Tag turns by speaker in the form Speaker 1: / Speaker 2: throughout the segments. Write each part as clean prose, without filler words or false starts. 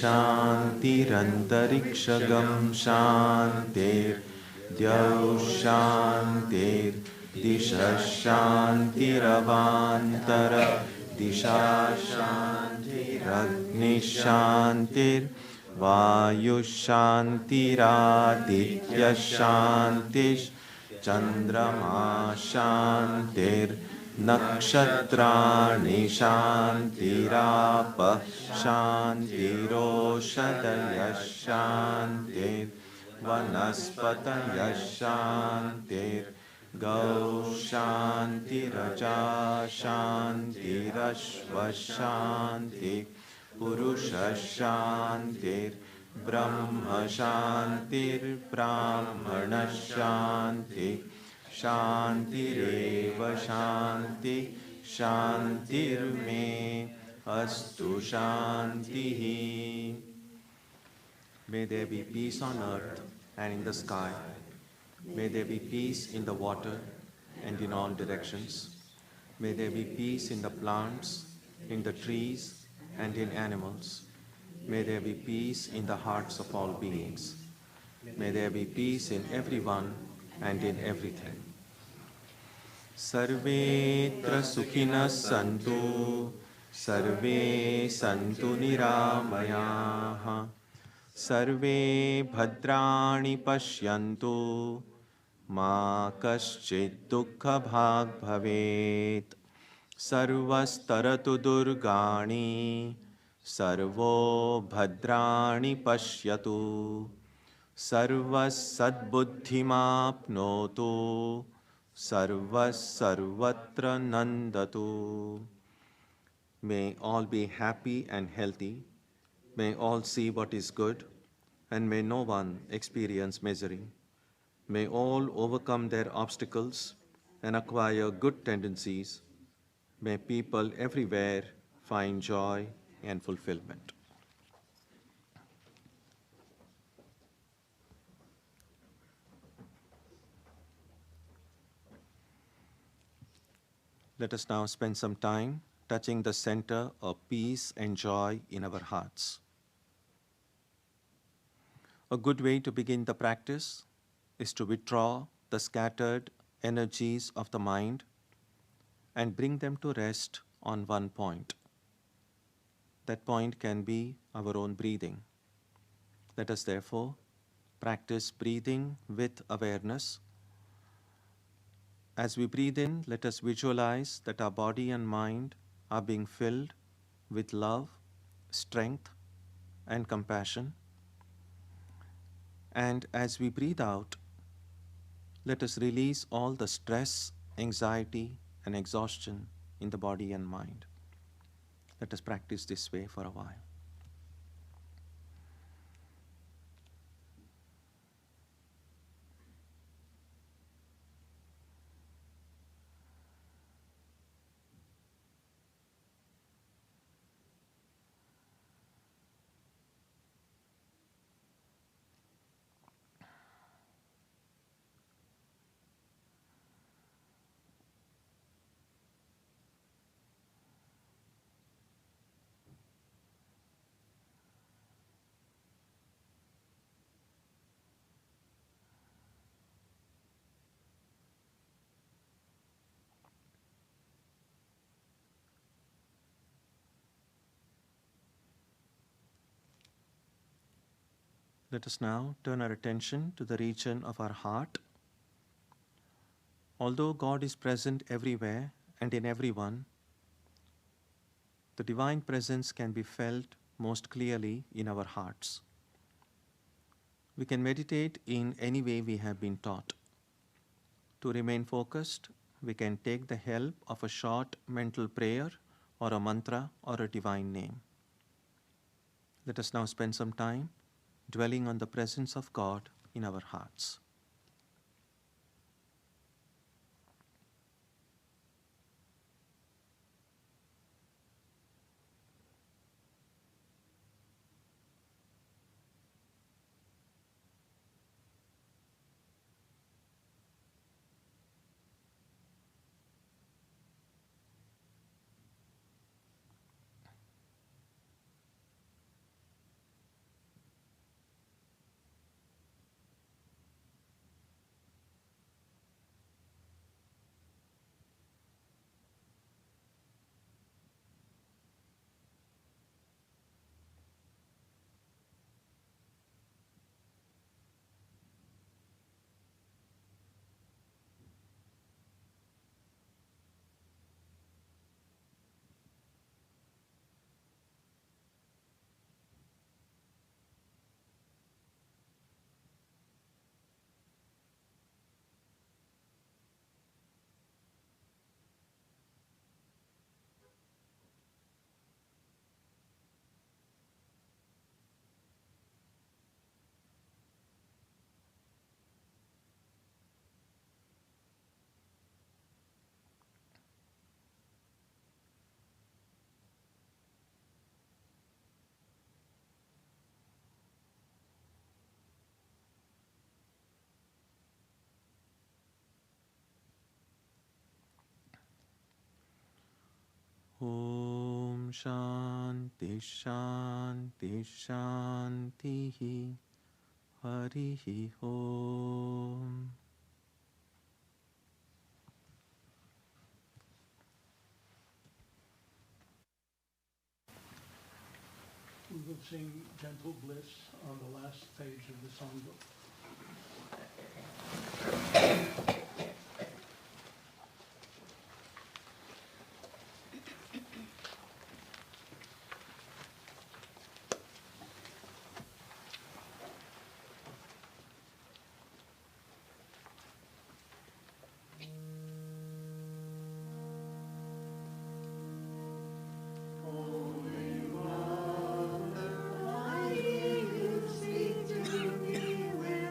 Speaker 1: शान्तिरन्तरिक्षगं शान्तिर्द्यौ शान्तिर् दिशः शान्तिरवान्तर दिशा शान्तिरग्निः शान्तिर्वायुः शान्तिरादित्यः शान्तिश्चन्द्रमा शान्तिर्नक्षत्राणि शान्तिरापः शान्तिरोषधयः शान्तिर्वनस्पतयः शान्तिर्गौ शान्तिरजा शान्तिरश्वः शान्तिः पुरुषः शान्तिर्ब्रह्म शान्तिर्ब्राह्मणः शान्तिः शान्तिरेव शान्ति शान्तिर्मे अस्तु शान्तिः. May there be peace on earth and in the sky. May there be peace in the water and in all directions. May there be peace in the plants, in the trees, and in animals. May there be peace in the hearts of all beings. May there be peace in everyone and in everything. Sarvetra sukhinas santu, sarve santu niramayaha, sarve bhadrani pashyantu, ma kaschid dukkha bhag bhavet, sarvastaratu durgani, sarvo bhadrani pashyatu, sarvas sadbuddhimapnotu, sarvas sarvatra nandatu. May all be happy and healthy. May all see what is good, and may no one experience misery. May all overcome their obstacles and acquire good tendencies. May people everywhere find joy and fulfillment. Let us now spend some time touching the center of peace and joy in our hearts. A good way to begin the practice is to withdraw the scattered energies of the mind and bring them to rest on one point. That point can be our own breathing. Let us therefore practice breathing with awareness. As we breathe in, let us visualize that our body and mind are being filled with love, strength, and compassion. And as we breathe out, let us release all the stress, anxiety, and exhaustion in the body and mind. Let us practice this way for a while. Let us now turn our attention to the region of our heart. Although God is present everywhere and in everyone, the divine presence can be felt most clearly in our hearts. We can meditate in any way we have been taught. To remain focused, we can take the help of a short mental prayer or a mantra or a divine name. Let us now spend some time dwelling on the presence of God in our hearts. Om Shanti Shanti Shanti Harihi Om.
Speaker 2: We will sing Gentle Bliss on the last page of the songbook.
Speaker 3: Speak to me when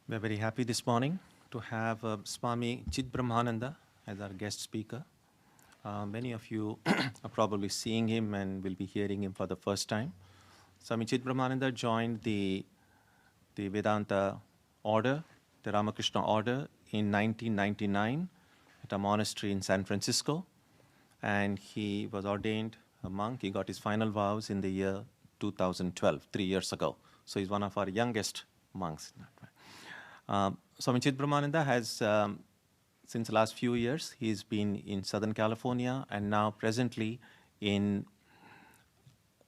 Speaker 1: We're very happy this morning to have Swami Chidbrahmananda as our guest speaker. Many of you are probably seeing him and will be hearing him for the first time. Swami Chidbrahmananda joined the Vedanta order, the Ramakrishna order, in 1999 at a monastery in San Francisco. And he was ordained a monk. He got his final vows in the year 2012, 3 years ago. So he's one of our youngest monks. Swami Chidbrahmananda has, since the last few years, he's been in Southern California and now presently in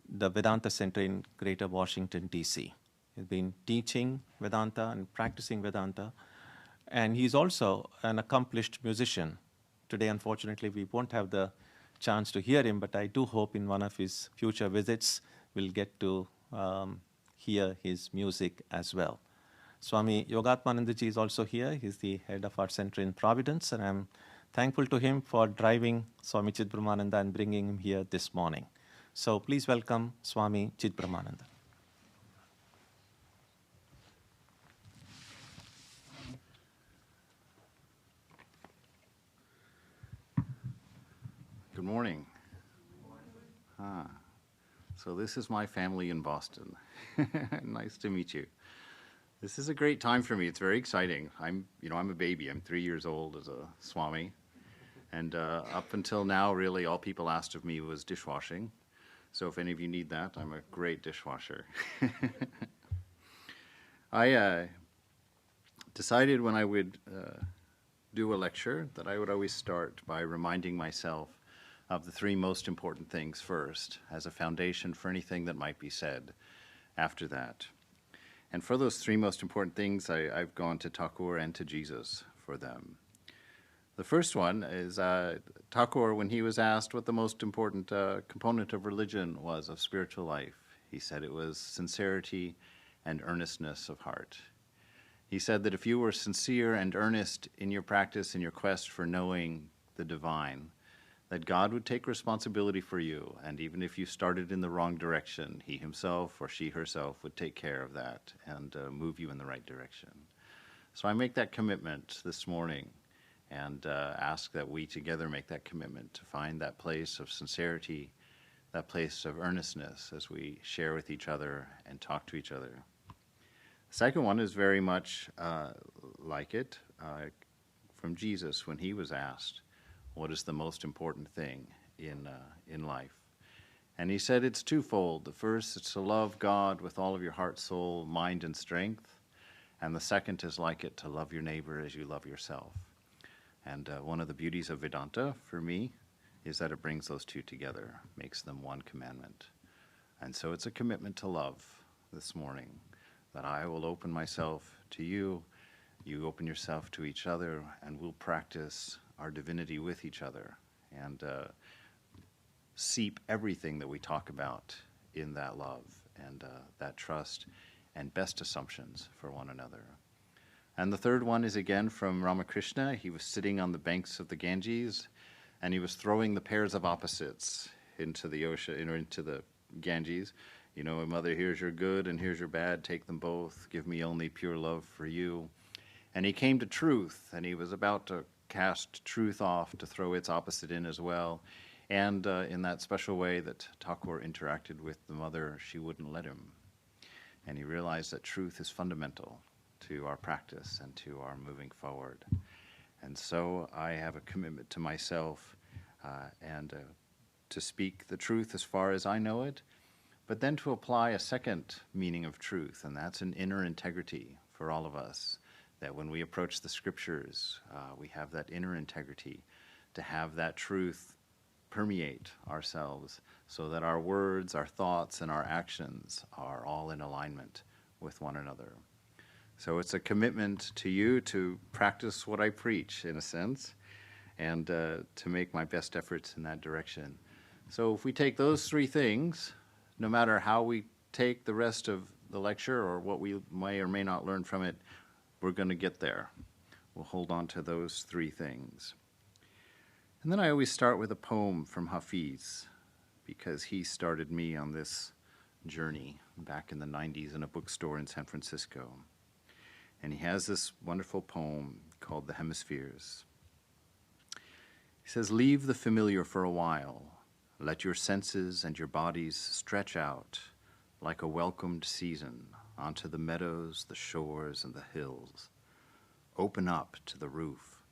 Speaker 1: the Vedanta Center in Greater Washington, D.C. He's been teaching Vedanta and practicing Vedanta. And he's also an accomplished musician. Today, unfortunately, we won't have the chance to hear him, but I do hope in one of his future visits we'll get to hear his music as well. Swami Yogatmanandaji is also here. He's the head of our center in Providence, and I'm thankful to him for driving Swami Chidbrahmananda and bringing him here this morning. So please welcome Swami Chidbrahmananda.
Speaker 3: Good morning. So this is my family in Boston. Nice to meet you. This is a great time for me. It's very exciting. I'm a baby. I'm 3 years old as a Swami. And up until now, really, all people asked of me was dishwashing. So if any of you need that, I'm a great dishwasher. I decided when I would do a lecture that I would always start by reminding myself of the three most important things first, as a foundation for anything that might be said after that. And for those three most important things, I've gone to Thakur and to Jesus for them. The first one is Thakur, when he was asked what the most important component of religion was, of spiritual life, he said it was sincerity and earnestness of heart. He said that if you were sincere and earnest in your practice, in your quest for knowing the divine, that God would take responsibility for you, and even if you started in the wrong direction, he himself or she herself would take care of that and move you in the right direction. So I make that commitment this morning and ask that we together make that commitment to find that place of sincerity, that place of earnestness as we share with each other and talk to each other. The second one is very much like it from Jesus when he was asked, what is the most important thing in life? And he said it's twofold. The first is to love God with all of your heart, soul, mind, and strength. And the second is like it, to love your neighbor as you love yourself. And one of the beauties of Vedanta, for me, is that it brings those two together, makes them one commandment. And so it's a commitment to love this morning, that I will open myself to you, you open yourself to each other, and we'll practice our divinity with each other and seep everything that we talk about in that love and that trust and best assumptions for one another. And the third one is again from Ramakrishna. He was sitting on the banks of the Ganges and he was throwing the pairs of opposites into the ocean, into the Ganges. You know, mother, here's your good and here's your bad, take them both, give me only pure love for you. And he came to truth, and he was about to cast truth off to throw its opposite in as well. And in that special way that Thakur interacted with the mother, she wouldn't let him. And he realized that truth is fundamental to our practice and to our moving forward. And so I have a commitment to myself and to speak the truth as far as I know it, but then to apply a second meaning of truth, and that's an inner integrity for all of us. That when we approach the scriptures, we have that inner integrity to have that truth permeate ourselves so that our words, our thoughts, and our actions are all in alignment with one another. So it's a commitment to you to practice what I preach, in a sense, and to make my best efforts in that direction. So if we take those three things, no matter how we take the rest of the lecture or what we may or may not learn from it, we're going to get there. We'll hold on to those three things. And then I always start with a poem from Hafiz, because he started me on this journey back in the 90s in a bookstore in San Francisco. And he has this wonderful poem called The Hemispheres. He says, "Leave the familiar for a while. Let your senses and your bodies stretch out like a welcomed season onto the meadows, the shores, and the hills. Open up to the roof.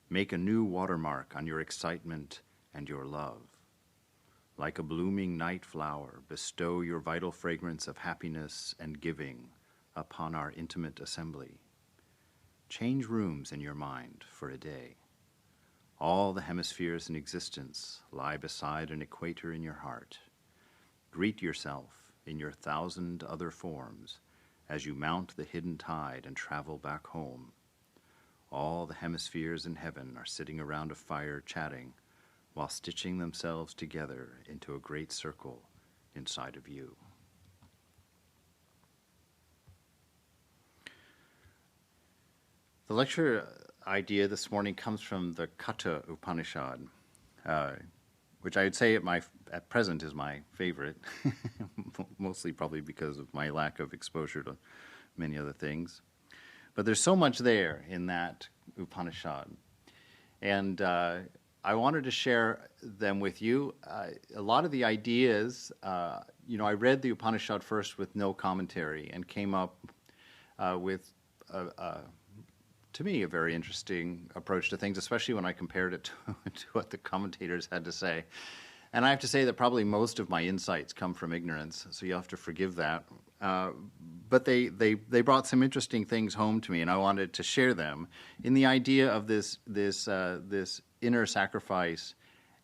Speaker 3: Make a new watermark on your excitement and your love. Like a blooming night flower, bestow your vital fragrance of happiness and giving upon our intimate assembly. Change rooms in your mind for a day. All the hemispheres in existence lie beside an equator in your heart. Greet yourself in your 1,000 other forms as you mount the hidden tide and travel back home. All the hemispheres in heaven are sitting around a fire chatting while stitching themselves together into a great circle inside of you." The lecture idea this morning comes from the Katha Upanishad, which I would say at present is my favorite, mostly probably because of my lack of exposure to many other things. But there's so much there in that Upanishad. And I wanted to share them with you. A lot of the ideas, I read the Upanishad first with no commentary and came up with, to me, a very interesting approach to things, especially when I compared it to what the commentators had to say. And I have to say that probably most of my insights come from ignorance, so you'll have to forgive that. But they brought some interesting things home to me, and I wanted to share them in the idea of this inner sacrifice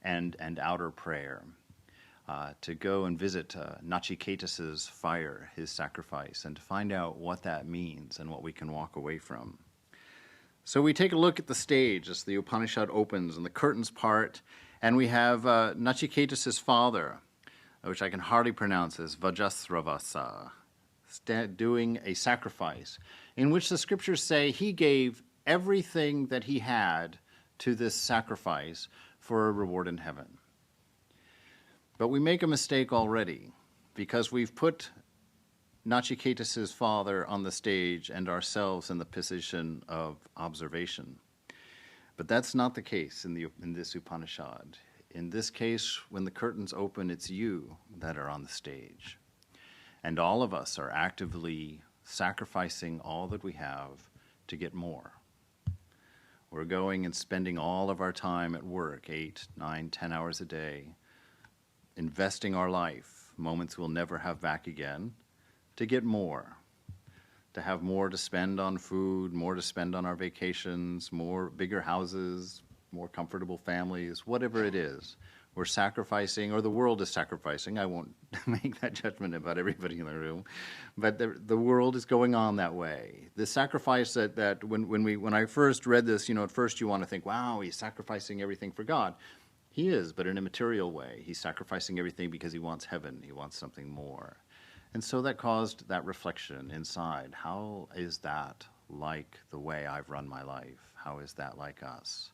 Speaker 3: and outer prayer. To go and visit Nachiketas's fire, his sacrifice, and to find out what that means and what we can walk away from. So we take a look at the stage as the Upanishad opens and the curtains part, and we have Nachiketas's father, which I can hardly pronounce as Vajasravasa, doing a sacrifice, in which the scriptures say he gave everything that he had to this sacrifice for a reward in heaven. But we make a mistake already, because we've put Nachiketas's father on the stage and ourselves in the position of observation. But that's not the case in this Upanishad. In this case, when the curtains open, it's you that are on the stage. And all of us are actively sacrificing all that we have to get more. We're going and spending all of our time at work, 8, 9, 10 hours a day, investing our life, moments we'll never have back again, to get more, to have more to spend on food, more to spend on our vacations, more bigger houses, more comfortable families, whatever it is. We're sacrificing, or the world is sacrificing. I won't make that judgment about everybody in the room, but the world is going on that way. The sacrifice that when I first read this, at first you want to think, wow, he's sacrificing everything for God. He is, but in a material way. He's sacrificing everything because he wants heaven. He wants something more. And so that caused that reflection inside. How is that like the way I've run my life? How is that like us?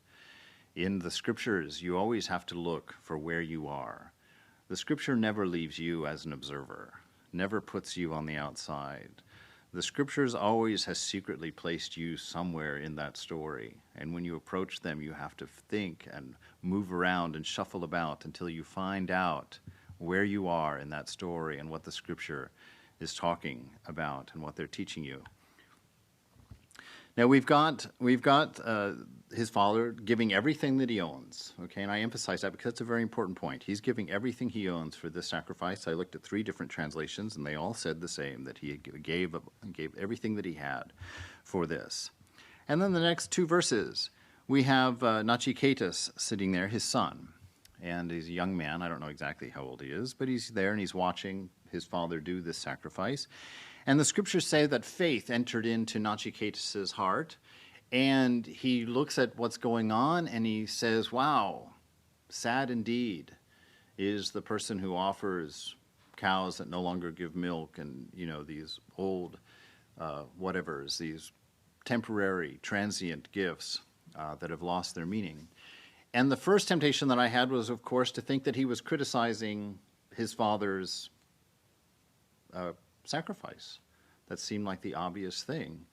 Speaker 3: In the scriptures, you always have to look for where you are. The scripture never leaves you as an observer, never puts you on the outside. The scriptures always has secretly placed you somewhere in that story. And when you approach them, you have to think and move around and shuffle about until you find out where you are in that story and what the scripture is talking about and what they're teaching you. Now we've got his father giving everything that he owns, okay, and I emphasize that because it's a very important point. He's giving everything he owns for this sacrifice. I looked at 3 different translations, and they all said the same, that he gave everything that he had for this. And then the next 2 verses, we have Nachiketas sitting there, his son. And he's a young man. I don't know exactly how old he is, but he's there and he's watching his father do this sacrifice. And the scriptures say that faith entered into Nachiketas' heart, and he looks at what's going on and he says, wow, sad indeed is the person who offers cows that no longer give milk and, these old whatevers, these temporary, transient gifts that have lost their meaning. And the first temptation that I had was, of course, to think that he was criticizing his father's sacrifice. That seemed like the obvious thing.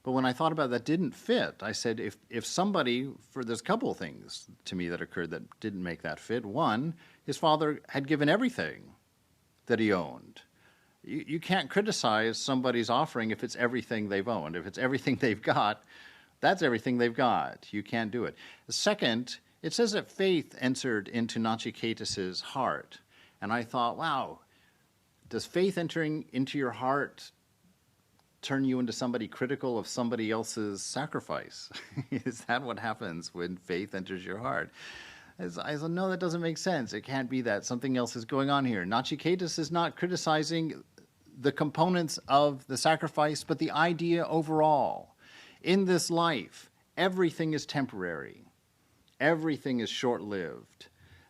Speaker 3: But when I thought about that didn't fit, I said, if somebody, there's a couple of things to me that occurred that didn't make that fit. One, his father had given everything that he owned. You can't criticize somebody's offering if it's everything they've owned. If it's everything they've got, that's everything they've got. You can't do it. Second, it says that faith entered into Nachiketas's heart. And I thought, wow, does faith entering into your heart turn you into somebody critical of somebody else's sacrifice? Is that what happens when faith enters your heart? I said, no, that doesn't make sense. It can't be that. Something else is going on here. Nachiketas is not criticizing the components of the sacrifice, but the idea overall. In this life, everything is temporary. Everything is short-lived.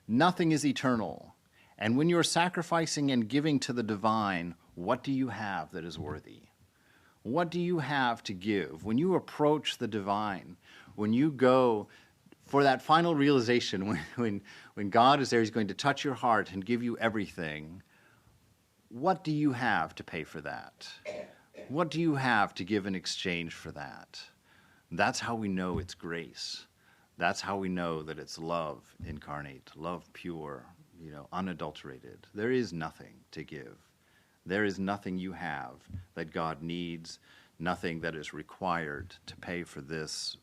Speaker 3: Nothing is eternal. And when you're sacrificing and giving to the divine, what do you have that is worthy? What do you have to give? When you approach the divine, when you go for that final realization, when God is there, he's going to touch your heart and give you everything, what do you have to pay for that? What do you have to give in exchange for that? That's how we know it's grace. That's how we know that it's love incarnate, love pure, unadulterated. There is nothing to give. There is nothing you have that God needs, nothing that is required to pay for this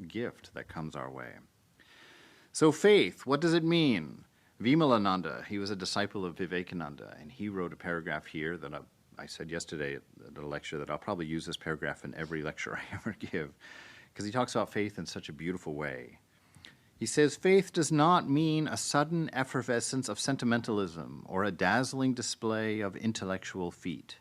Speaker 3: gift that comes our way. So faith, what does it mean? Vimalananda, he was a disciple of Vivekananda, and he wrote a paragraph here that I said yesterday at a lecture that I'll probably use this paragraph in every lecture I ever give, because he talks about faith in such a beautiful way. He says, faith does not mean a sudden effervescence of sentimentalism or a dazzling display of intellectual feat.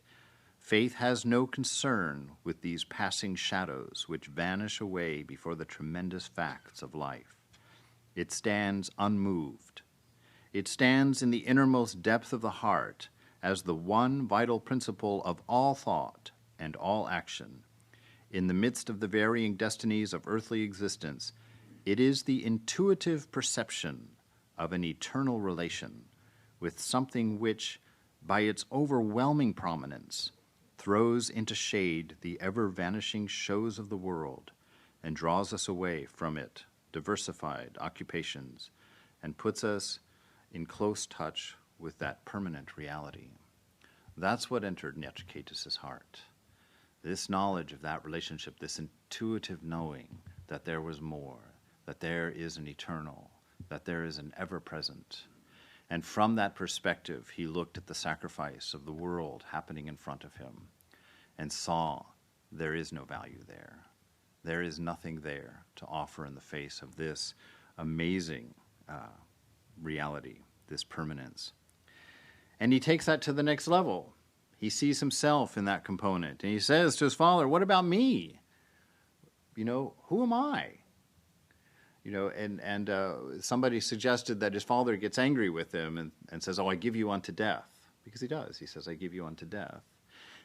Speaker 3: Faith has no concern with these passing shadows which vanish away before the tremendous facts of life. It stands unmoved. It stands in the innermost depth of the heart as the one vital principle of all thought and all action. In the midst of the varying destinies of earthly existence, it is the intuitive perception of an eternal relation with something which, by its overwhelming prominence, throws into shade the ever-vanishing shows of the world and draws us away from it, diversified occupations, and puts us in close touch with that permanent reality. That's what entered Nachiketas' heart. This knowledge of that relationship, this intuitive knowing that there was more, that there is an eternal, that there is an ever-present. And from that perspective, he looked at the sacrifice of the world happening in front of him and saw there is no value there. There is nothing there to offer in the face of this amazing reality, this permanence. And he takes that to the next level. He sees himself in that component. And he says to his father, what about me? Who am I? And somebody suggested that his father gets angry with him and says, I give you unto death. Because he does. He says, I give you unto death.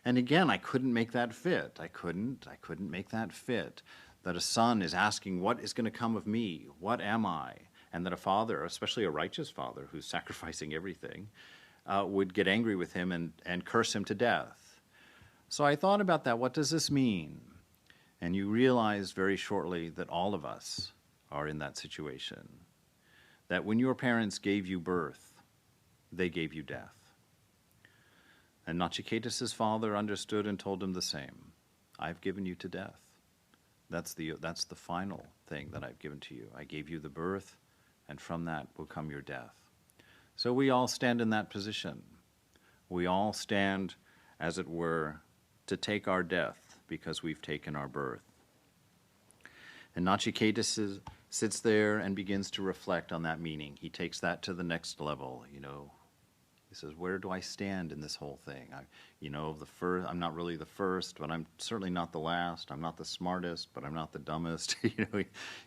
Speaker 3: And again, I couldn't make that fit. I couldn't make that fit. That a son is asking, what is going to come of me? What am I? And that a father, especially a righteous father who's sacrificing everything, would get angry with him and curse him to death. So I thought about that. What does this mean? And you realize very shortly that all of us are in that situation. That when your parents gave you birth, they gave you death. And Nachiketas' father understood and told him the same. I've given you to death. That's the final thing that I've given to you. I gave you the birth, and from that will come your death. So we all stand in that position. We all stand, as it were, to take our death because we've taken our birth. And Nachiketas sits there and begins to reflect on that meaning. He takes that to the next level, He says, where do I stand in this whole thing? I'm not really the first, but I'm certainly not the last. I'm not the smartest, but I'm not the dumbest.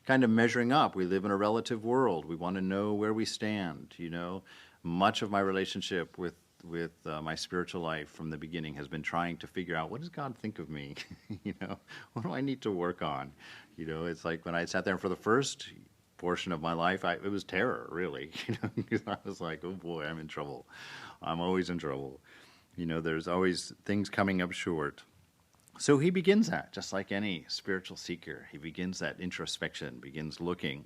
Speaker 3: Kind of measuring up. We live in a relative world. We want to know where we stand, Much of my relationship with my spiritual life from the beginning has been trying to figure out, what does God think of me? What do I need to work on? It's like when I sat there for the first portion of my life, it was terror, really, because I was like, oh boy, I'm in trouble. I'm always in trouble. There's always things coming up short. So he begins that, just like any spiritual seeker. He begins that introspection, begins looking.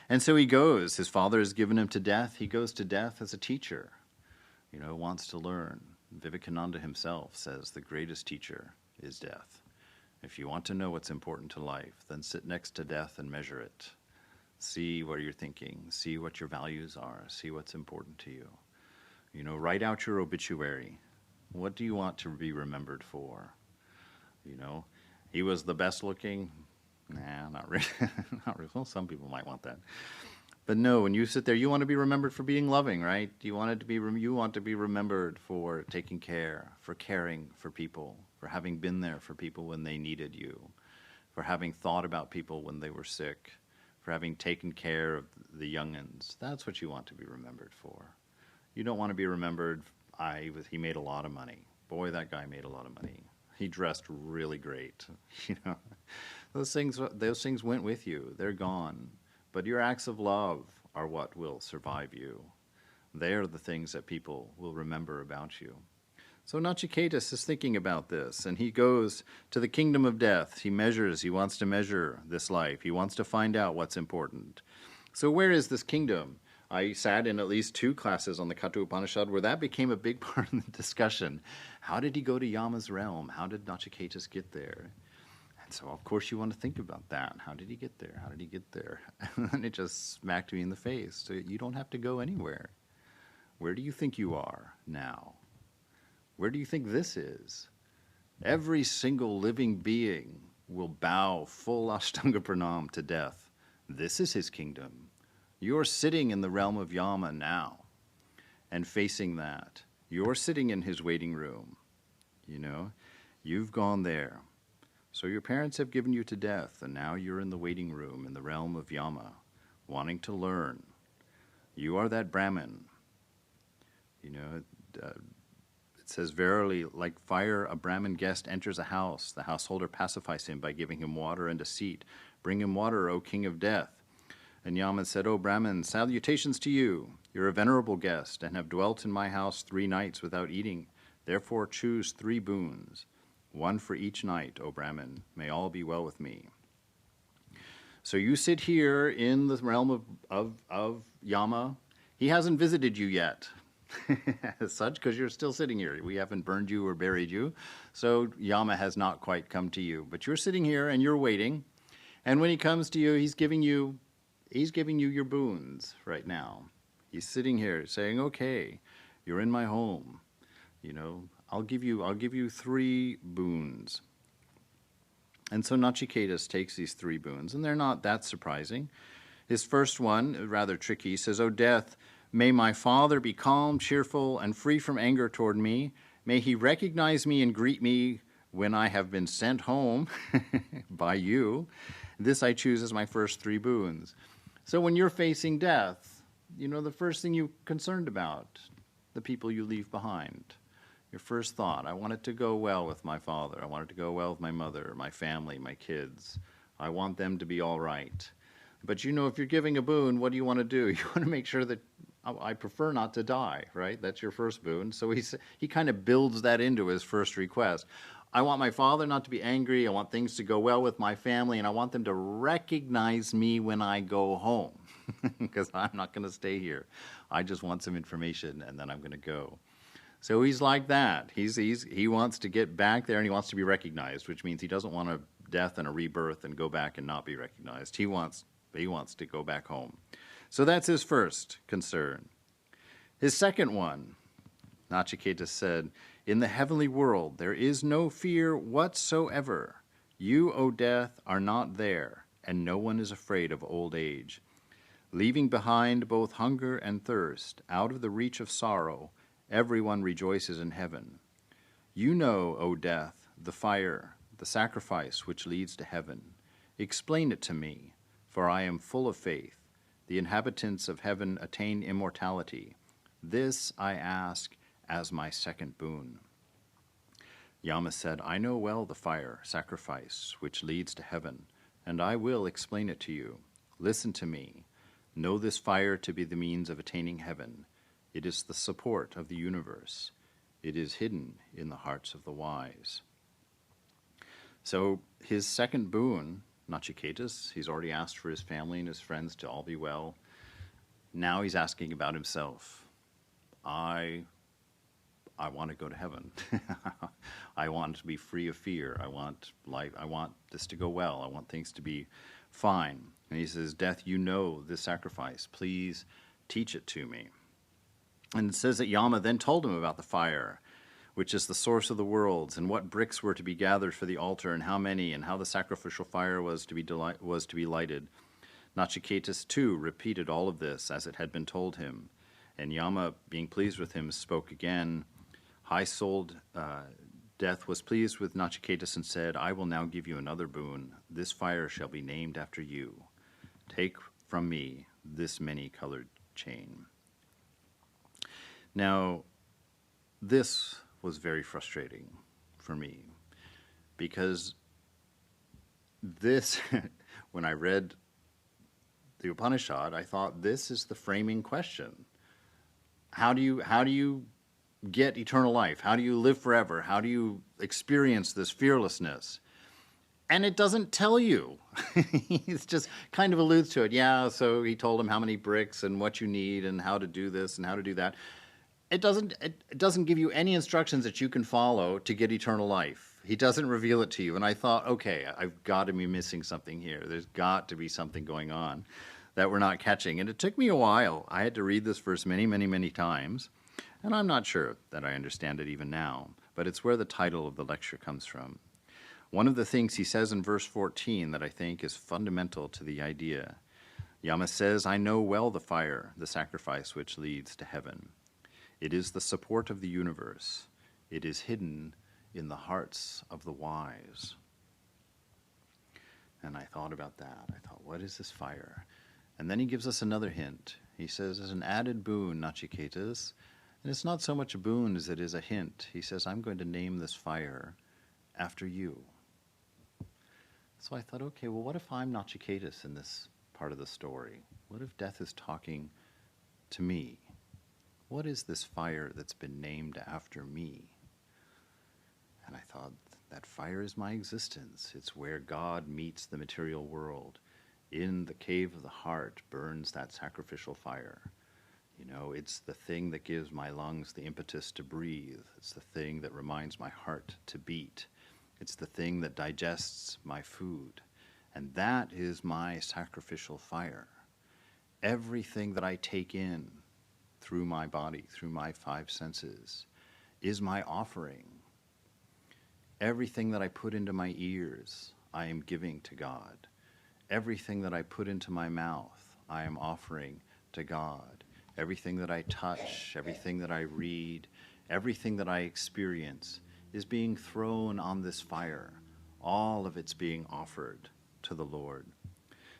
Speaker 3: And so he goes. His father has given him to death. He goes to death as a teacher, wants to learn. Vivekananda himself says the greatest teacher is death. If you want to know what's important to life, then sit next to death and measure it. See what you're thinking. See what your values are. See what's important to you. Write out your obituary. What do you want to be remembered for? He was the best looking. Nah, not really. Not really. Well, some people might want that. But no, when you sit there, you want to be remembered for being loving, right? You want to be remembered for taking care, for caring for people, for having been there for people when they needed you, for having thought about people when they were sick, for having taken care of the young'uns. That's what you want to be remembered for. You don't want to be remembered, he made a lot of money. Boy, that guy made a lot of money. He dressed really great. Those things went with you. They're gone. But your acts of love are what will survive you. They are the things that people will remember about you. So Nachiketas is thinking about this, and he goes to the kingdom of death. He wants to measure this life. He wants to find out what's important. So where is this kingdom? I sat in at least 2 classes on the Katha Upanishad where that became a big part of the discussion. How did he go to Yama's realm? How did Nachiketas get there? And so, of course, you want to think about that. How did he get there? How did he get there? And it just smacked me in the face. So you don't have to go anywhere. Where do you think you are now? Where do you think this is? Every single living being will bow full Ashtanga Pranam to death. This is his kingdom. You're sitting in the realm of Yama now and facing that. You're sitting in his waiting room. You've gone there. So your parents have given you to death, and now you're in the waiting room in the realm of Yama, wanting to learn. You are that Brahmin. It says, verily, like fire, a Brahmin guest enters a house. The householder pacifies him by giving him water and a seat. Bring him water, O king of death. And Yama said, O Brahmin, salutations to you. You're a venerable guest, and have dwelt in my house 3 nights without eating. Therefore choose 3 boons. 1 for each night, O Brahmin. May all be well with me. So you sit here in the realm of Yama. He hasn't visited you yet, as such, because you're still sitting here. We haven't burned you or buried you. So Yama has not quite come to you. But you're sitting here and you're waiting. And when he comes to you, he's giving you your boons right now. He's sitting here saying, okay, you're in my home. I'll give you 3 boons. And so Nachiketas takes these 3 boons, and they're not that surprising. His first one, rather tricky, says, O death, may my father be calm, cheerful, and free from anger toward me. May he recognize me and greet me when I have been sent home by you. This I choose as my first 3 boons. So when you're facing death, the first thing you're concerned about, the people you leave behind. Your first thought, I want it to go well with my father. I want it to go well with my mother, my family, my kids. I want them to be all right. But if you're giving a boon, what do you want to do? You want to make sure that I prefer not to die, right? That's your first boon. So he kind of builds that into his first request. I want my father not to be angry. I want things to go well with my family, and I want them to recognize me when I go home, because I'm not going to stay here. I just want some information, and then I'm going to go. So he's like that. He wants to get back there, and he wants to be recognized, which means he doesn't want a death and a rebirth and go back and not be recognized. He wants to go back home. So that's his first concern. His second one, Nachiketas said, in the heavenly world there is no fear whatsoever. You, O death, are not there, and no one is afraid of old age. Leaving behind both hunger and thirst, out of the reach of sorrow, everyone rejoices in heaven. You know, O death, the fire, the sacrifice which leads to heaven. Explain it to me, for I am full of faith. The inhabitants of heaven attain immortality. This I ask as my second boon. Yama said, I know well the fire, sacrifice, which leads to heaven, and I will explain it to you. Listen to me. Know this fire to be the means of attaining heaven. It is the support of the universe. It is hidden in the hearts of the wise. So his second boon, Nachiketas, he's already asked for his family and his friends to all be well. Now he's asking about himself. I want to go to heaven. I want to be free of fear. I want life. I want this to go well. I want things to be fine. And he says, Death, you know this sacrifice. Please teach it to me. And it says that Yama then told him about the fire, which is the source of the worlds, and what bricks were to be gathered for the altar, and how many, and how the sacrificial fire was to be lighted. Nachiketas, too, repeated all of this as it had been told him. And Yama, being pleased with him, spoke again. High-souled Death was pleased with Nachiketas and said, I will now give you another boon. This fire shall be named after you. Take from me this many-colored chain. Now, this was very frustrating for me, because this, when I read the Upanishad, I thought this is the framing question. How do you get eternal life? How do you live forever? How do you experience this fearlessness? And it doesn't tell you. It just kind of alludes to it. Yeah, so he told him how many bricks and what you need and how to do this and how to do that. It doesn't give you any instructions that you can follow to get eternal life. He doesn't reveal it to you. And I thought, okay, I've got to be missing something here. There's got to be something going on that we're not catching. And it took me a while. I had to read this verse many, many, many times. And I'm not sure that I understand it even now. But it's where the title of the lecture comes from. One of the things he says in verse 14 that I think is fundamental to the idea. Yama says, I know well the fire, the sacrifice which leads to heaven. It is the support of the universe. It is hidden in the hearts of the wise. And I thought about that. I thought, what is this fire? And then he gives us another hint. He says, as an added boon, Nachiketas, and it's not so much a boon as it is a hint. He says, I'm going to name this fire after you. So I thought, okay, well, what if I'm Nachiketas in this part of the story? What if death is talking to me? What is this fire that's been named after me? And I thought, that fire is my existence. It's where God meets the material world. In the cave of the heart burns that sacrificial fire. You know, it's the thing that gives my lungs the impetus to breathe. It's the thing that reminds my heart to beat. It's the thing that digests my food. And that is my sacrificial fire. Everything that I take in through my body, through my five senses, is my offering. Everything that I put into my ears, I am giving to God. Everything that I put into my mouth, I am offering to God. Everything that I touch, everything that I read, everything that I experience is being thrown on this fire. All of it's being offered to the Lord.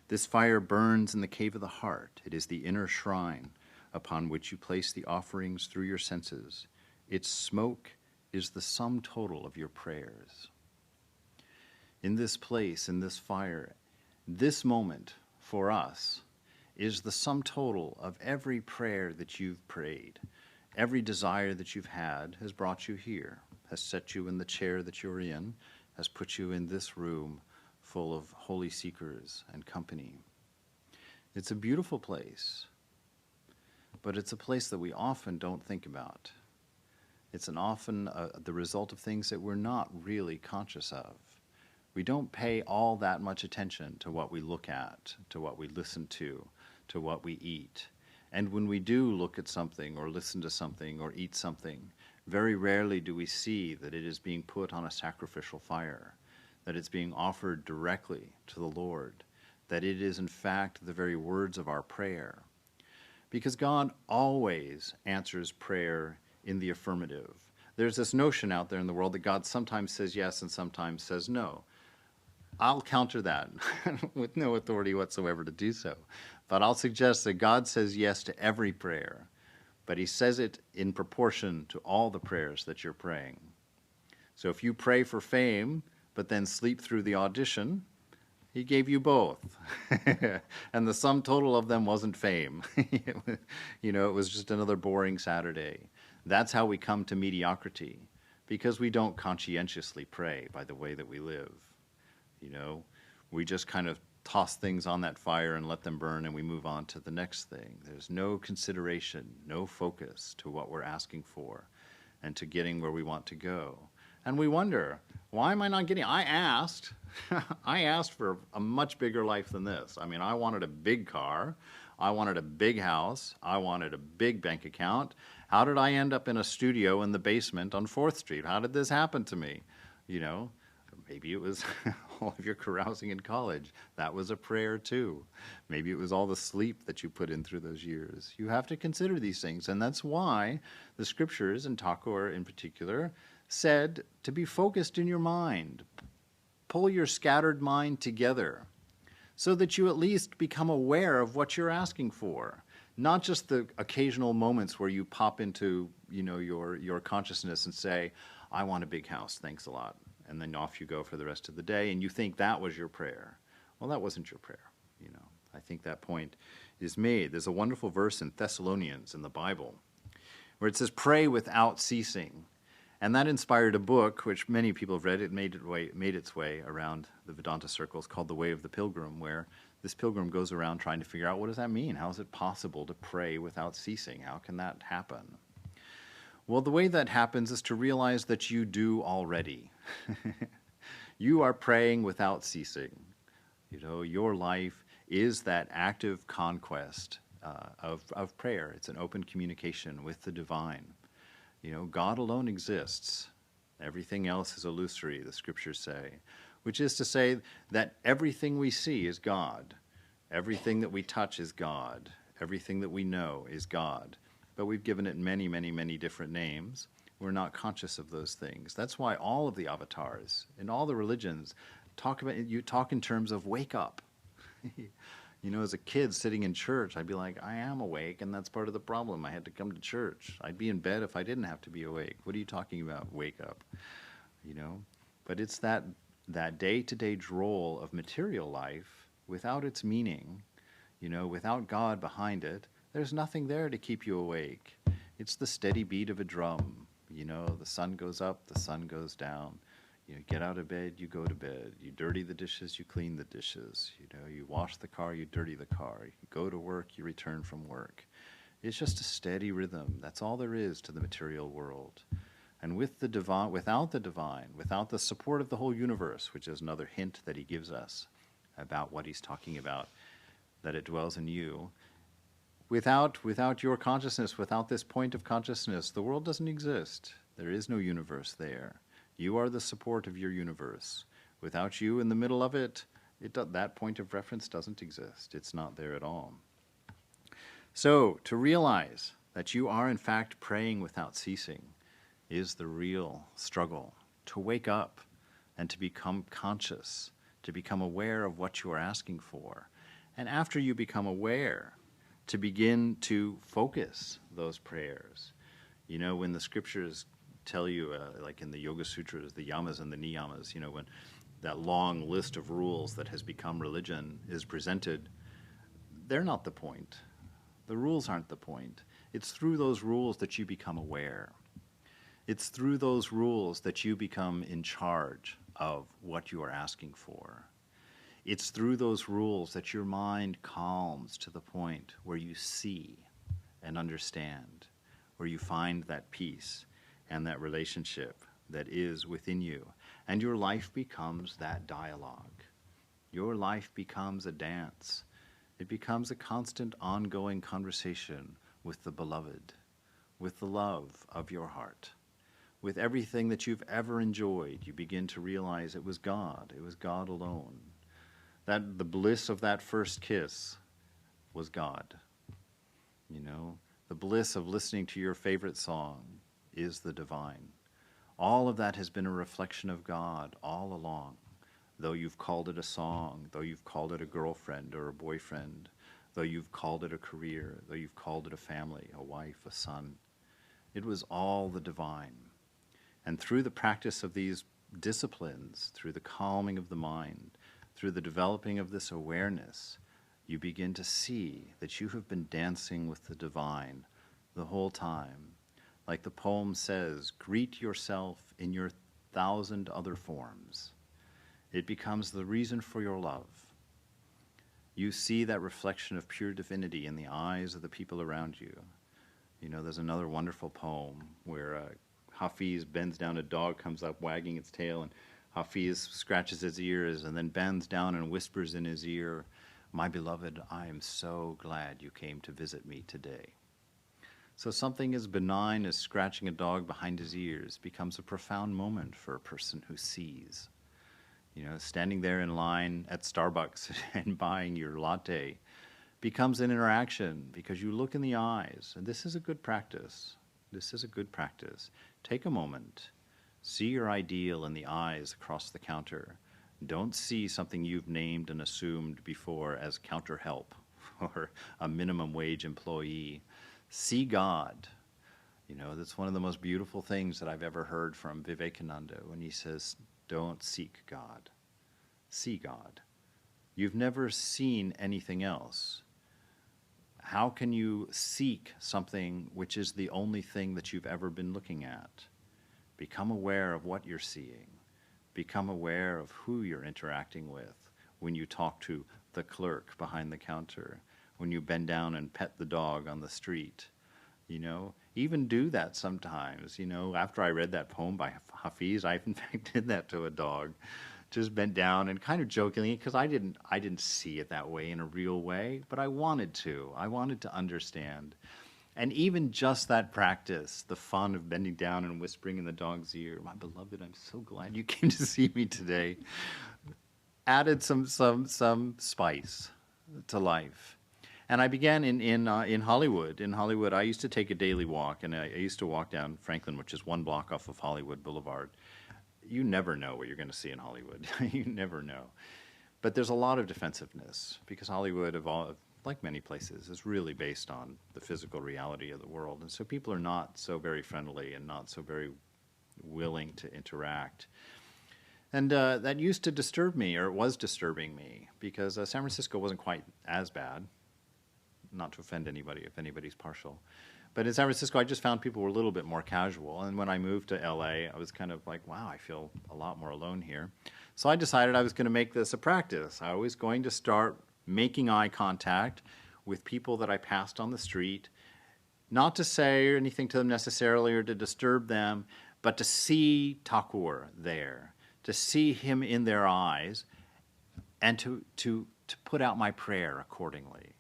Speaker 3: This fire burns in the cave of the heart. It is the inner shrine upon which you place the offerings through your senses. Its smoke is the sum total of your prayers. In this place, in this fire, this moment for us is the sum total of every prayer that you've prayed. Every desire that you've had has brought you here, has set you in the chair that you're in, has put you in this room full of holy seekers and company. It's a beautiful place. But it's a place that we often don't think about. It's often the result of things that we're not really conscious of. We don't pay all that much attention to what we look at, to what we listen to what we eat. And when we do look at something or listen to something or eat something, very rarely do we see that it is being put on a sacrificial fire, that it's being offered directly to the Lord, that it is in fact the very words of our prayer. Because God always answers prayer in the affirmative. There's this notion out there in the world that God sometimes says yes and sometimes says no. I'll counter that with no authority whatsoever to do so. But I'll suggest that God says yes to every prayer, but he says it in proportion to all the prayers that you're praying. So if you pray for fame, but then sleep through the audition, he gave you both. And the sum total of them wasn't fame. It was just another boring Saturday. That's how we come to mediocrity, because we don't conscientiously pray by the way that we live. You know, we just kind of toss things on that fire and let them burn, and we move on to the next thing. There's no consideration, no focus to what we're asking for and to getting where we want to go. And we wonder, why am I not getting? I asked for a much bigger life than this. I mean, I wanted a big car, I wanted a big house, I wanted a big bank account. How did I end up in a studio in the basement on 4th Street? How did this happen to me? You know, maybe it was all of your carousing in college. That was a prayer too. Maybe it was all the sleep that you put in through those years. You have to consider these things, and that's why the scriptures, and Thakur in particular, said to be focused in your mind. Pull your scattered mind together so that you at least become aware of what you're asking for. Not just the occasional moments where you pop into, you know, your consciousness and say, I want a big house, thanks a lot. And then off you go for the rest of the day, and you think that was your prayer. Well, that wasn't your prayer, you know. I think that point is made. There's a wonderful verse in Thessalonians in the Bible where it says, pray without ceasing. And that inspired a book, which many people have read. It made its way around the Vedanta circles, called The Way of the Pilgrim, where this pilgrim goes around trying to figure out, what does that mean? How is it possible to pray without ceasing? How can that happen? Well, the way that happens is to realize that you do already. You are praying without ceasing. You know, your life is that active conquest of prayer. It's an open communication with the divine. You know, God alone exists. Everything else is illusory, the scriptures say, which is to say that everything we see is God. Everything that we touch is God. Everything that we know is God. But we've given it many, many, many different names. We're not conscious of those things. That's why all of the avatars in all the religions talk in terms of wake up. You know, as a kid sitting in church, I'd be like, I am awake, and that's part of the problem. I had to come to church. I'd be in bed if I didn't have to be awake. What are you talking about, wake up? You know? But it's that day-to-day droll of material life without its meaning, you know, without God behind it. There's nothing there to keep you awake. It's the steady beat of a drum. You know, the sun goes up, the sun goes down. You know, get out of bed, you go to bed. You dirty the dishes, you clean the dishes. You know, you wash the car, you dirty the car. You go to work, you return from work. It's just a steady rhythm. That's all there is to the material world. And with the divine, without the support of the whole universe, which is another hint that he gives us about what he's talking about, that it dwells in you, without your consciousness, without this point of consciousness, the world doesn't exist. There is no universe there. You are the support of your universe. Without you in the middle of it, that point of reference doesn't exist. It's not there at all. So, to realize that you are in fact praying without ceasing is the real struggle. To wake up and to become conscious, to become aware of what you are asking for. And after you become aware, to begin to focus those prayers. You know, when the scriptures tell you, like in the Yoga Sutras, the yamas and the niyamas, you know, when that long list of rules that has become religion is presented, they're not the point. The rules aren't the point. It's through those rules that you become aware. It's through those rules that you become in charge of what you are asking for. It's through those rules that your mind calms to the point where you see and understand, where you find that peace and that relationship that is within you. And your life becomes that dialogue. Your life becomes a dance. It becomes a constant ongoing conversation with the beloved, with the love of your heart. With everything that you've ever enjoyed, you begin to realize it was God alone. That the bliss of that first kiss was God. You know, the bliss of listening to your favorite song is the divine. All of that has been a reflection of God all along. Though you've called it a song, though you've called it a girlfriend or a boyfriend, though you've called it a career, though you've called it a family, a wife, a son, it was all the divine. And through the practice of these disciplines, through the calming of the mind, through the developing of this awareness, you begin to see that you have been dancing with the divine the whole time. Like the poem says, greet yourself in your 1,000 other forms. It becomes the reason for your love. You see that reflection of pure divinity in the eyes of the people around you. You know, there's another wonderful poem where Hafiz bends down, a dog comes up wagging its tail, and Hafiz scratches his ears and then bends down and whispers in his ear, "My beloved, I am so glad you came to visit me today." So something as benign as scratching a dog behind his ears becomes a profound moment for a person who sees. You know, standing there in line at Starbucks and buying your latte becomes an interaction because you look in the eyes, and this is a good practice. This is a good practice. Take a moment. See your ideal in the eyes across the counter. Don't see something you've named and assumed before as counter help or a minimum wage employee. See God. You know, that's one of the most beautiful things that I've ever heard from Vivekananda when he says, don't seek God. See God. You've never seen anything else. How can you seek something which is the only thing that you've ever been looking at? Become aware of what you're seeing. Become aware of who you're interacting with when you talk to the clerk behind the counter, when you bend down and pet the dog on the street. You know, even do that sometimes. You know, after I read that poem by Hafiz, I in fact did that to a dog. Just bent down and kind of jokingly, because I didn't see it that way in a real way, but I wanted to. I wanted to understand. And even just that practice, the fun of bending down and whispering in the dog's ear, "My beloved, I'm so glad you came to see me today," added some spice to life. And I began in Hollywood. In Hollywood, I used to take a daily walk, and I used to walk down Franklin, which is one block off of Hollywood Boulevard. You never know what you're going to see in Hollywood. You never know. But there's a lot of defensiveness because Hollywood, like many places, is really based on the physical reality of the world. And so people are not so very friendly and not so very willing to interact. And that used to disturb me, or it was disturbing me, because San Francisco wasn't quite as bad. Not to offend anybody, if anybody's partial. But in San Francisco, I just found people were a little bit more casual. And when I moved to LA, I was kind of like, wow, I feel a lot more alone here. So I decided I was going to make this a practice. I was going to start making eye contact with people that I passed on the street, not to say anything to them necessarily or to disturb them, but to see Thakur there, to see him in their eyes, and to put out my prayer accordingly.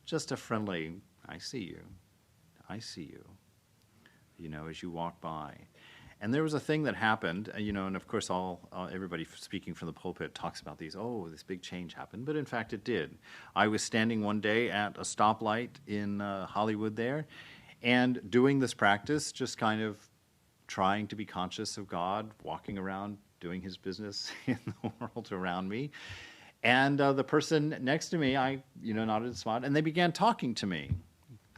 Speaker 3: Just a friendly, I see you. I see you, you know, as you walk by. And there was a thing that happened, you know, and of course everybody speaking from the pulpit talks about this big change happened, but in fact it did. I was standing one day at a stoplight in Hollywood there, and doing this practice, just kind of trying to be conscious of God, walking around, doing his business in the world around me. And the person next to me, I nodded and smiled, and they began talking to me.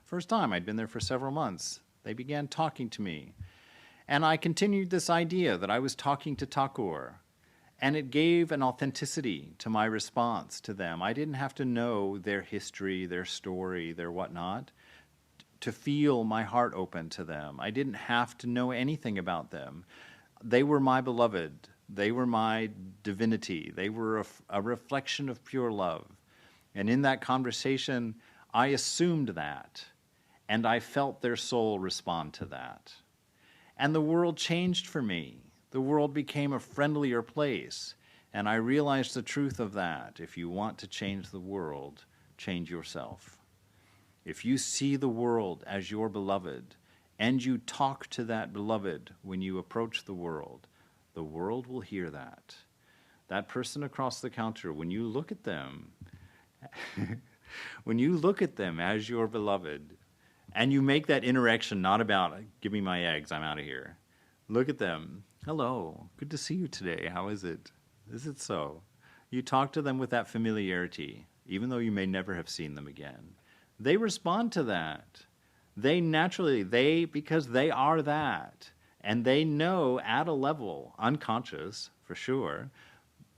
Speaker 3: First time, I'd been there for several months. They began talking to me. And I continued this idea that I was talking to Thakur. And it gave an authenticity to my response to them. I didn't have to know their history, their story, their whatnot, to feel my heart open to them. I didn't have to know anything about them. They were my beloved. They were my divinity. They were a reflection of pure love. And in that conversation, I assumed that. And I felt their soul respond to that. And the world changed for me. The world became a friendlier place. And I realized the truth of that. If you want to change the world, change yourself. If you see the world as your beloved, and you talk to that beloved when you approach the world will hear that. That person across the counter, when you look at them, when you look at them as your beloved, and you make that interaction not about, give me my eggs, I'm out of here. Look at them. Hello, good to see you today. How is it? Is it so? You talk to them with that familiarity, even though you may never have seen them again. They respond to that. They naturally, because they are that. And they know at a level, unconscious for sure,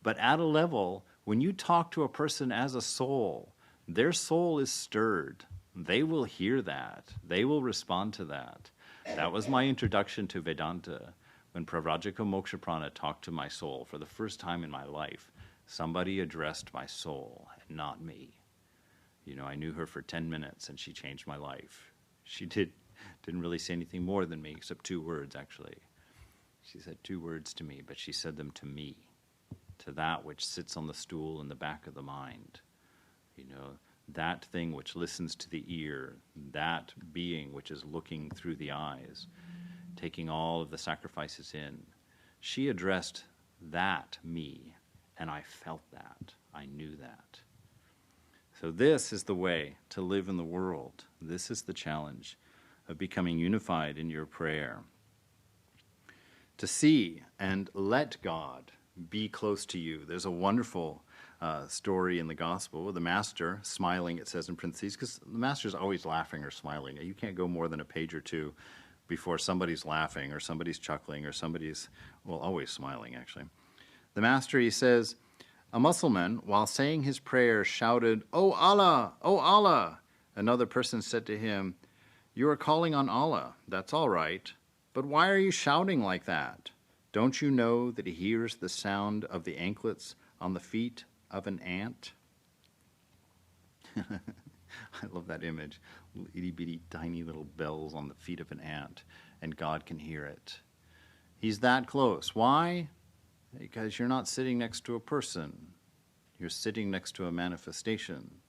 Speaker 3: but at a level, when you talk to a person as a soul, their soul is stirred. They will hear that. They will respond to that. That was my introduction to Vedanta. When Pravrajaka Mokshaprana talked to my soul for the first time in my life, somebody addressed my soul and not me. You know, I knew her for 10 minutes and she changed my life. She didn't really say anything more than me, except 2 words, actually. She said 2 words to me, but she said them to me, to that which sits on the stool in the back of the mind. You know, that thing which listens to the ear, that being which is looking through the eyes, taking all of the sacrifices in. She addressed that me, and I felt that. I knew that. So this is the way to live in the world. This is the challenge of becoming unified in your prayer. To see and let God be close to you. There's a wonderful story in the gospel with the master smiling, it says in parentheses, because the master's always laughing or smiling. You can't go more than a page or 2 before somebody's laughing or somebody's chuckling or somebody's, well, always smiling, actually. The master, he says, a Mussulman, while saying his prayer, shouted, "Oh Allah! Oh Allah!" Another person said to him, "You are calling on Allah. That's all right. But why are you shouting like that? Don't you know that he hears the sound of the anklets on the feet of an ant?" I love that image. Itty-bitty, tiny little bells on the feet of an ant, and God can hear it. He's that close. Why? Because you're not sitting next to a person. You're sitting next to a manifestation.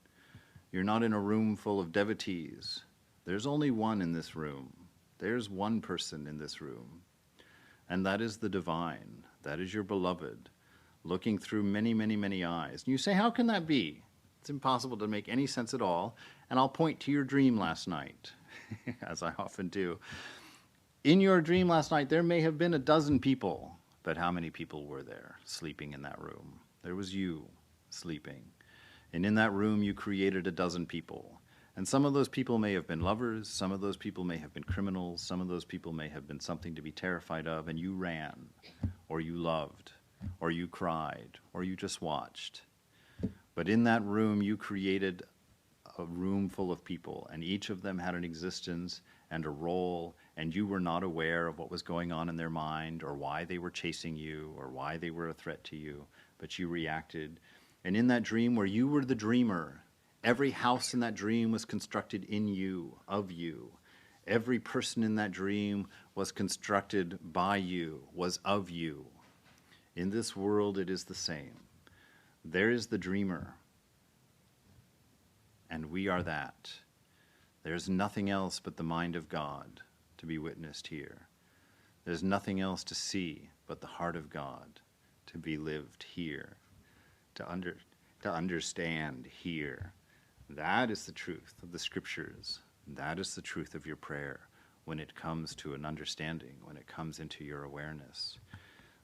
Speaker 3: You're not in a room full of devotees. There's only one in this room. There's one person in this room. And that is the divine. That is your beloved, looking through many, many, many eyes. And you say, how can that be? It's impossible to make any sense at all. And I'll point to your dream last night, as I often do. In your dream last night, there may have been 12 people, but how many people were there sleeping in that room? There was you sleeping. And in that room, you created 12 people. And some of those people may have been lovers, some of those people may have been criminals, some of those people may have been something to be terrified of, and you ran, or you loved, or you cried, or you just watched. But in that room, you created a room full of people, and each of them had an existence and a role, and you were not aware of what was going on in their mind, or why they were chasing you, or why they were a threat to you, but you reacted. And in that dream where you were the dreamer, every house in that dream was constructed in you, of you. Every person in that dream was constructed by you, was of you. In this world, it is the same. There is the dreamer, and we are that. There's nothing else but the mind of God to be witnessed here. There's nothing else to see but the heart of God to be lived here, to understand here. That is the truth of the scriptures. That is the truth of your prayer when it comes to an understanding, when it comes into your awareness,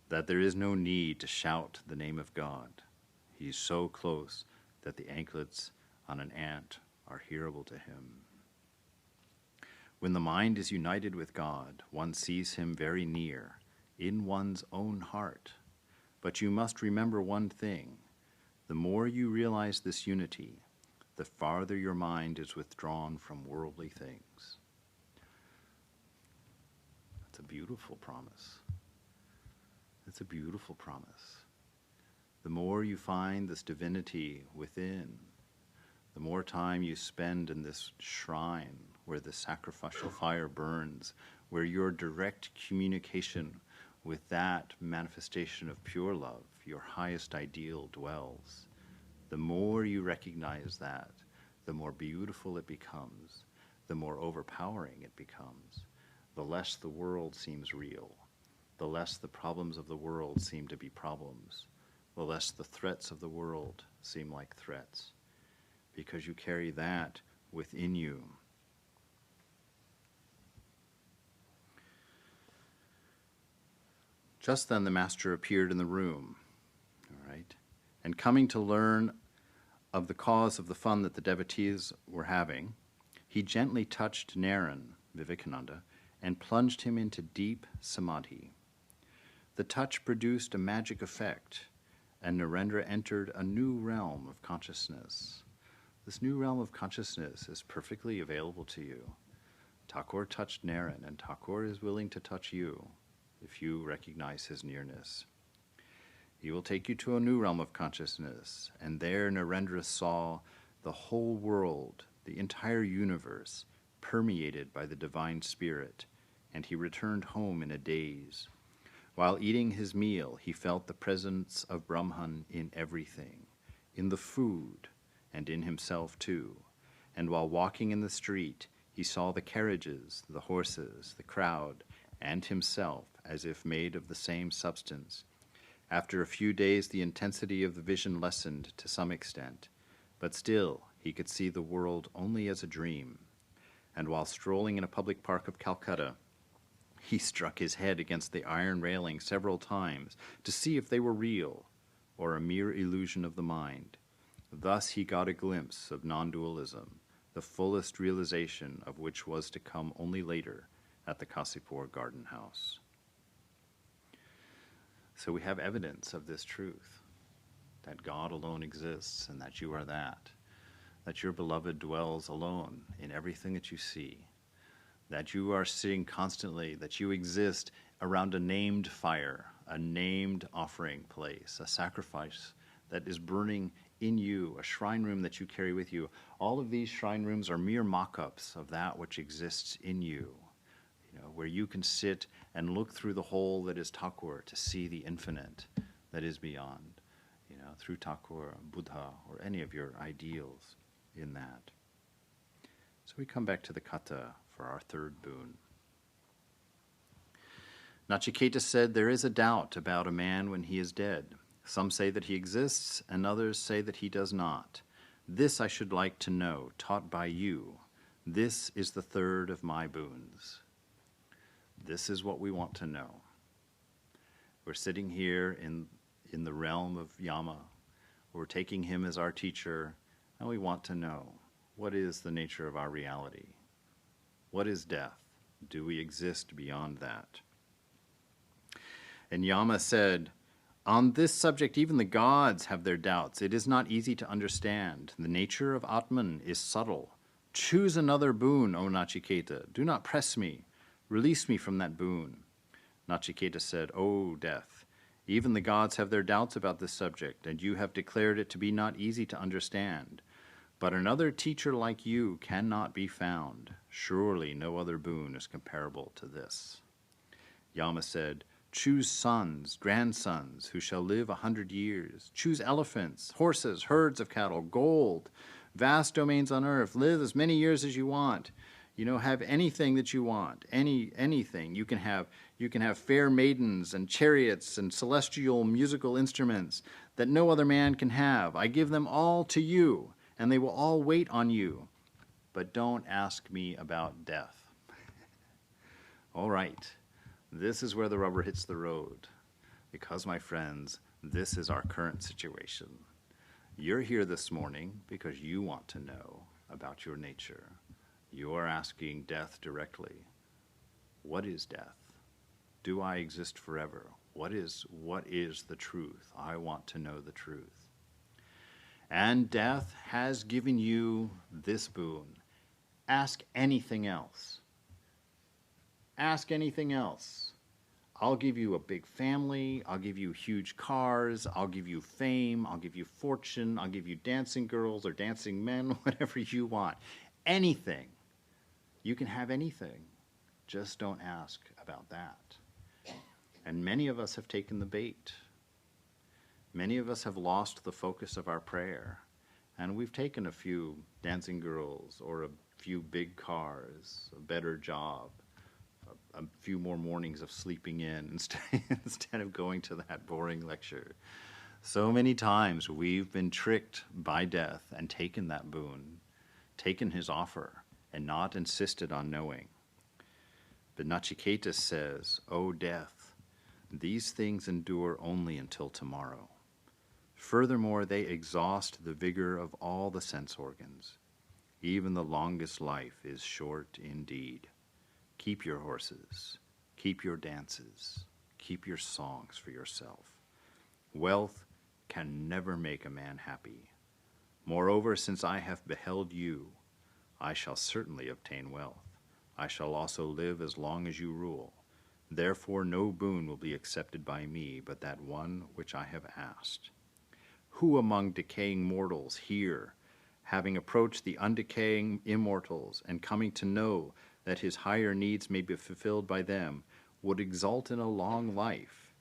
Speaker 3: that there is no need to shout the name of God. He's so close that the anklets on an ant are hearable to him. When the mind is united with God, one sees him very near, in one's own heart. But you must remember one thing. The more you realize this unity, the farther your mind is withdrawn from worldly things. That's a beautiful promise. It's a beautiful promise. The more you find this divinity within, the more time you spend in this shrine where the sacrificial fire burns, where your direct communication with that manifestation of pure love, your highest ideal, dwells. The more you recognize that, the more beautiful it becomes, the more overpowering it becomes, the less the world seems real, the less the problems of the world seem to be problems, the less the threats of the world seem like threats, because you carry that within you. Just then the master appeared in the room, all right, and coming to learn of the cause of the fun that the devotees were having, he gently touched Naren, Vivekananda, and plunged him into deep samadhi. The touch produced a magic effect, and Narendra entered a new realm of consciousness. This new realm of consciousness is perfectly available to you. Thakur touched Naren, and Thakur is willing to touch you if you recognize his nearness. He will take you to a new realm of consciousness, and there Narendra saw the whole world, the entire universe, permeated by the divine spirit, and he returned home in a daze. While eating his meal, he felt the presence of Brahman in everything, in the food, and in himself too. And while walking in the street, he saw the carriages, the horses, the crowd, and himself as if made of the same substance. After a few days, the intensity of the vision lessened to some extent, but still he could see the world only as a dream. And while strolling in a public park of Calcutta, he struck his head against the iron railing several times to see if they were real or a mere illusion of the mind. Thus he got a glimpse of non-dualism, the fullest realization of which was to come only later at the Kasipur garden house. So we have evidence of this truth, that God alone exists and that you are that your beloved dwells alone in everything that you see, that you are sitting constantly, that you exist around a named fire, a named offering place, a sacrifice that is burning in you, a shrine room that you carry with you. All of these shrine rooms are mere mock-ups of that which exists in you, where you can sit and look through the hole that is Thakur to see the infinite that is beyond, through Thakur, Buddha, or any of your ideals in that. So we come back to the kata for our third boon. Nachiketa said, "There is a doubt about a man when he is dead. Some say that he exists, and others say that he does not. This I should like to know, taught by you. This is the third of my boons." This is what we want to know. We're sitting here in the realm of Yama. We're taking him as our teacher, and we want to know, what is the nature of our reality? What is death? Do we exist beyond that? And Yama said, "On this subject, even the gods have their doubts. It is not easy to understand. The nature of Atman is subtle. Choose another boon, O Nachiketa. Do not press me. Release me from that boon." Nachiketa said, "O death, even the gods have their doubts about this subject, and you have declared it to be not easy to understand. But another teacher like you cannot be found. Surely no other boon is comparable to this." Yama said, "Choose sons, grandsons, who shall live 100 years. Choose elephants, horses, herds of cattle, gold, vast domains on earth. Live as many years as you want. Have anything that you want, anything. You can have fair maidens and chariots and celestial musical instruments that no other man can have. I give them all to you, and they will all wait on you. But don't ask me about death." All right, this is where the rubber hits the road. Because, my friends, this is our current situation. You're here this morning because you want to know about your nature. You are asking death directly. What is death? Do I exist forever? What is the truth? I want to know the truth. And death has given you this boon. Ask anything else. Ask anything else. I'll give you a big family. I'll give you huge cars. I'll give you fame. I'll give you fortune. I'll give you dancing girls or dancing men, whatever you want. Anything. You can have anything. Just don't ask about that. And many of us have taken the bait. Many of us have lost the focus of our prayer. And we've taken a few dancing girls or a few big cars, a better job, a few more mornings of sleeping in instead of going to that boring lecture. So many times we've been tricked by death and taken that boon, taken his offer, and not insisted on knowing. But Nachiketa says, "O death, these things endure only until tomorrow. Furthermore, they exhaust the vigor of all the sense organs. Even the longest life is short indeed. Keep your horses, keep your dances, keep your songs for yourself. Wealth can never make a man happy. Moreover, since I have beheld you, I shall certainly obtain wealth. I shall also live as long as you rule. Therefore no boon will be accepted by me but that one which I have asked. Who among decaying mortals here, having approached the undecaying immortals and coming to know that his higher needs may be fulfilled by them, would exult in a long life,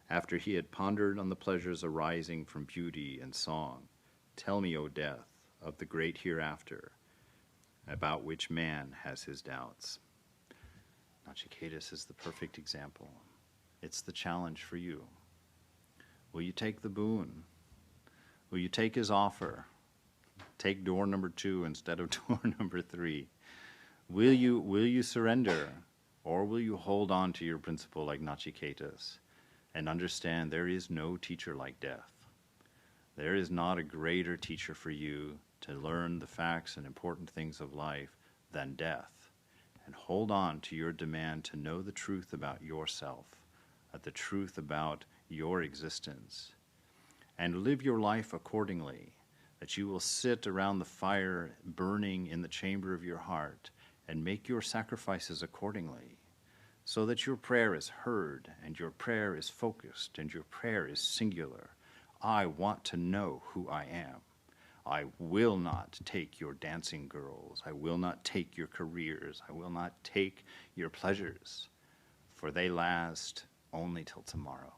Speaker 3: after he had pondered on the pleasures arising from beauty and song? Tell me, O death, of the great hereafter, about which man has his doubts. Nachiketas is the perfect example. It's the challenge for you. Will you take the boon? Will you take his offer? Take door number 2 instead of door number 3. Will you surrender, or will you hold on to your principle like Nachiketas and understand there is no teacher like death? There is not a greater teacher for you to learn the facts and important things of life than death. And hold on to your demand to know the truth about yourself, the truth about your existence, and live your life accordingly, that you will sit around the fire burning in the chamber of your heart and make your sacrifices accordingly, so that your prayer is heard and your prayer is focused and your prayer is singular. I want to know who I am. I will not take your dancing girls. I will not take your careers. I will not take your pleasures, for they last only till tomorrow.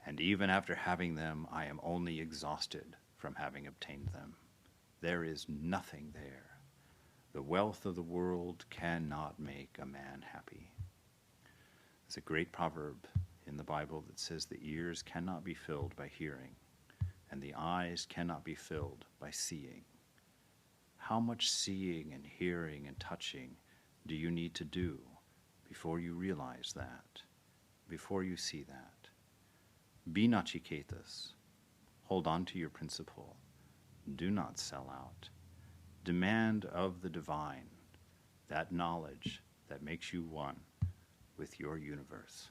Speaker 3: And even after having them, I am only exhausted from having obtained them. There is nothing there. The wealth of the world cannot make a man happy. There's a great proverb in the Bible that says the ears cannot be filled by hearing, and the eyes cannot be filled by seeing. How much seeing and hearing and touching do you need to do before you realize that, before you see that? Be Nachiketas. Hold on to your principle. Do not sell out. Demand of the divine that knowledge that makes you one with your universe.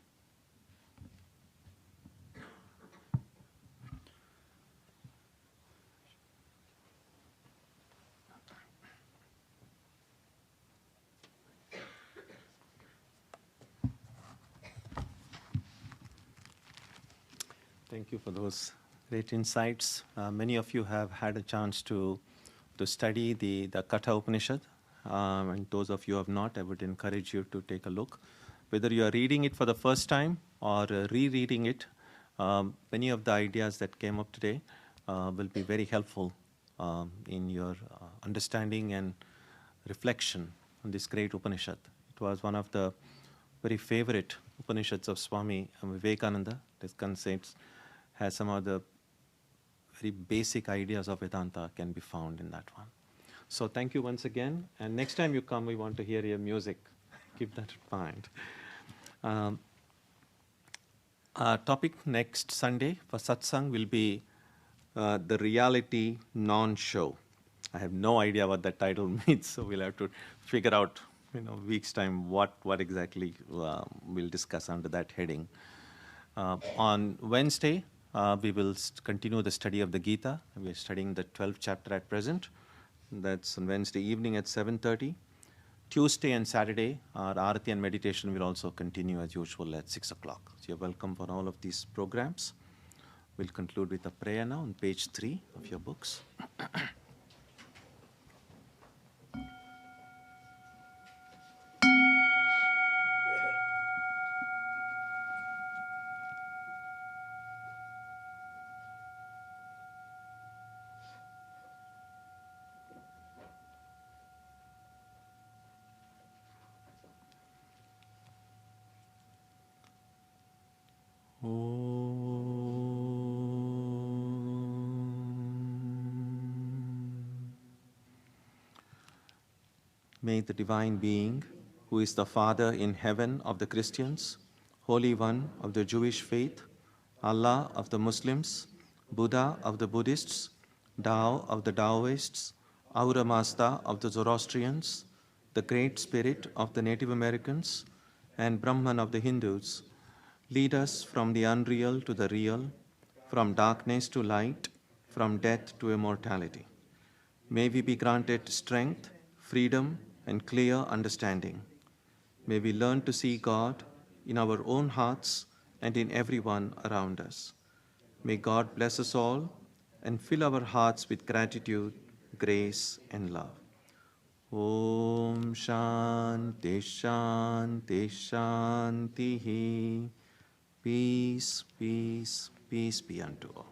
Speaker 1: Thank you for those great insights. Many of you have had a chance to study the Katha Upanishad, and those of you who have not, I would encourage you to take a look. Whether you are reading it for the first time or rereading it, many of the ideas that came up today will be very helpful in your understanding and reflection on this great Upanishad. It was one of the very favorite Upanishads of Swami Vivekananda. This concept has some of the very basic ideas of Vedanta can be found in that one. So thank you once again. And next time you come, we want to hear your music. Keep that in mind. Our topic next Sunday for Satsang will be the reality non-show. I have no idea what that title means, so we'll have to figure out, week's time what exactly we'll discuss under that heading. On Wednesday, we will continue the study of the Gita. We are studying the 12th chapter at present. That's on Wednesday evening at 7:30. Tuesday and Saturday, our Arati and meditation will also continue as usual at 6 o'clock. So you're welcome for all of these programs. We'll conclude with a prayer now on page 3 of your books. May the Divine Being, who is the Father in heaven of the Christians, Holy One of the Jewish faith, Allah of the Muslims, Buddha of the Buddhists, Tao of the Taoists, Ahura Mazda of the Zoroastrians, the Great Spirit of the Native Americans, and Brahman of the Hindus, lead us from the unreal to the real, from darkness to light, from death to immortality. May we be granted strength, freedom, and clear understanding. May we learn to see God in our own hearts and in everyone around us. May God bless us all and fill our hearts with gratitude, grace, and love. Om Shanti Shanti Shanti. Peace, peace, peace be unto all.